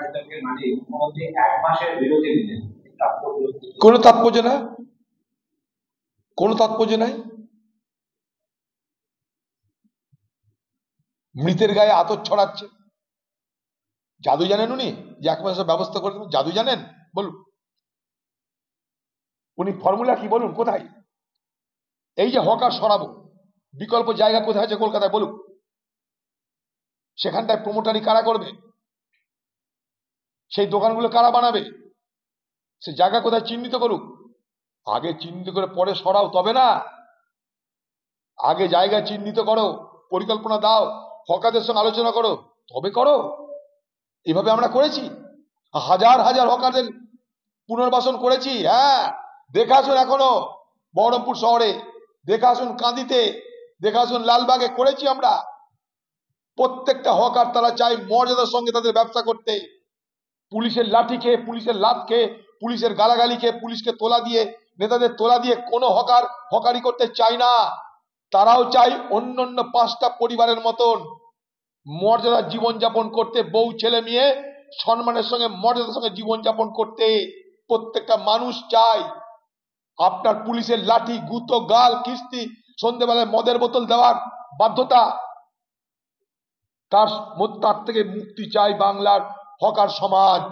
বিতর্কের মাঝে মুখ্যমন্ত্রী 1 মাসের বিরতি দিলেন। কোনো তাৎপর্য না, কোনো তাৎপর্য নাই। মৃতের গায়ে আতর ছড়াচ্ছে। জাদু জানেন উনি যে 1 মাসের ব্যবস্থা করে দেবেন? জাদু জানেন? বলুন, উনি ফর্মুলা কি বলুন? কোথায়? এই যে হকার সরাবো, বিকল্প জায়গা কোথায় আছে কলকাতায় বলুন? সেখানটায় প্রমোটারি কারা করবে? সেই দোকানগুলো কারা বানাবে? সে জায়গা কোথায় চিহ্নিত করুক। আগে চিহ্নিত করে পরে সরাও, তবে না। আগে জায়গা চিহ্নিত করো, পরিকল্পনা দাও, হকারদের সঙ্গে আলোচনা করো, তবে করো। এভাবে আমরা করেছি, হাজার হাজার হকারদের পুনর্বাসন করেছি। হ্যাঁ, দেখে আসুন, এখনো বহরমপুর শহরে দেখে আসুন, কাঁদিতে দেখে আসুন, লালবাগে করেছি আমরা। প্রত্যেকটা হকার তারা চায় মর্যাদার সঙ্গে তাদের ব্যবসা করতে। পুলিশের লাঠি খেয়ে, পুলিশের লাত খেয়ে, পুলিশের গালাগালি খেয়ে, পুলিশকে তোলা দিয়ে, নেতাদের তোলা দিয়ে কোনো হকার হকারি করতে চায় না। তারাও চাই অন্য অন্য 5টা পরিবারের মতন মর্যাদার জীবনযাপন করতে, বউ ছেলে মেয়ে সম্মানের সঙ্গে মর্যাদার সঙ্গে জীবনযাপন করতে। প্রত্যেকটা মানুষ চায়। আপনার পুলিশের লাঠি, গুঁতো, গাল, কিস্তি, সন্ধ্যেবেলায় মদের বোতল দেওয়ার বাধ্যতা, তার থেকে মুক্তি চাই বাংলার হকার সমাজ।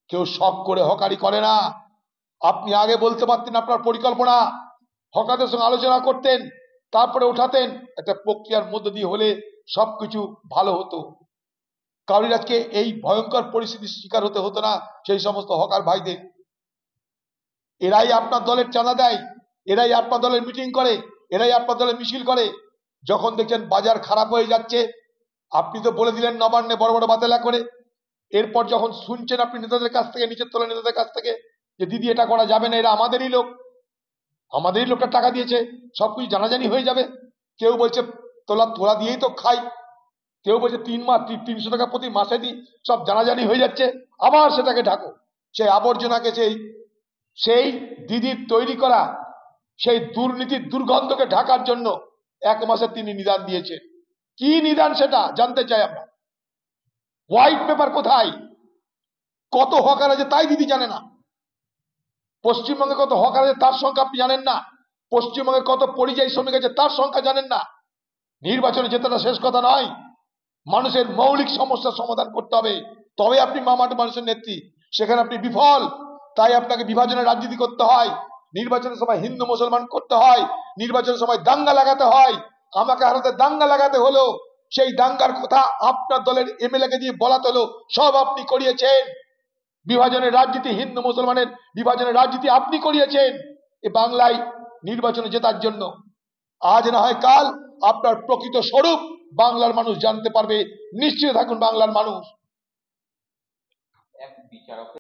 কেউ শখ করে হকারি করে না। আপনি আগে বলতে পারতেন আপনার পরিকল্পনা, হকারদের সঙ্গে আলোচনা করতেন, তারপরে উঠাতেন, একটা প্রক্রিয়ার মধ্যে দিয়ে হলে সবকিছু ভালো হতো। কারণ আজকে এই ভয়ঙ্কর পরিস্থিতির শিকার হতে হতো না সেই সমস্ত হকার ভাইদের। এরাই আপনার দলের চাঁদা দেয়, এরাই আপনার দলের মিটিং করে, এরাই আপনার দলের মিছিল করে। যখন দেখছেন বাজার খারাপ হয়ে যাচ্ছে, আপনি তো বলে দিলেন নবান্নে বড় বড় বাতেলা করে। এরপর যখন শুনছেন আপনি নেতাদের কাছ থেকে, নিচের তলার নেতাদের কাছ থেকে, যে দিদি এটা করা যাবে না, এরা আমাদেরই লোক, আমাদেরই লোকটা টাকা দিয়েছে, সবকিছু জানাজানি হয়ে যাবে। কেউ বলছে তোলা দিয়েই তো খাই, কেউ বলছে 300 টাকা প্রতি মাসে দিই, সব জানাজানি হয়ে যাচ্ছে। আবার সেটাকে ঢাকো, সেই আবর্জনাকে, সেই দিদির তৈরি করা সেই দুর্নীতির দুর্গন্ধকে ঢাকার জন্য 1 মাসে তিনি নিদান দিয়েছেন। কি নিদান সেটা জানতে চাই আমরা। হোয়াইট পেপার কোথায়? কত হকার আছে তাই দিদি জানে না। পশ্চিমবঙ্গে কত হকার আছে তার সংখ্যা আপনি জানেন না। পশ্চিমবঙ্গে কত পরিযায়ী শ্রমিক আছে তার সংখ্যা জানেন না। নির্বাচনে জেতাটা শেষ কথা নয়, মানুষের মৌলিক সমস্যার সমাধান করতে হবে, তবে আপনি মামাটি মানুষের নেত্রী। সেখানে আপনি বিফল, তাই আপনাকে বিভাজনের রাজনীতি করতে হয়, নির্বাচনের সময় হিন্দু মুসলমান করতে হয়, নির্বাচনের সময় দাঙ্গা লাগাতে হয়। আমাকে হারাতে দাঙ্গা লাগাতে হলো, সেই দাঙ্গার কথা আপনার দলের এমএলএ কে দিয়ে বলাতে হলো, সব আপনি করিয়েছেন। বিভাজনের রাজনীতি, হিন্দু মুসলমানের বিভাজনের রাজনীতি আপনি করিয়েছেন এ বাংলায় নির্বাচনে জেতার জন্য। আজ না হয় কাল আপনার প্রকৃত স্বরূপ বাংলার মানুষ জানতে পারবে। নিশ্চিত থাকুন বাংলার মানুষ।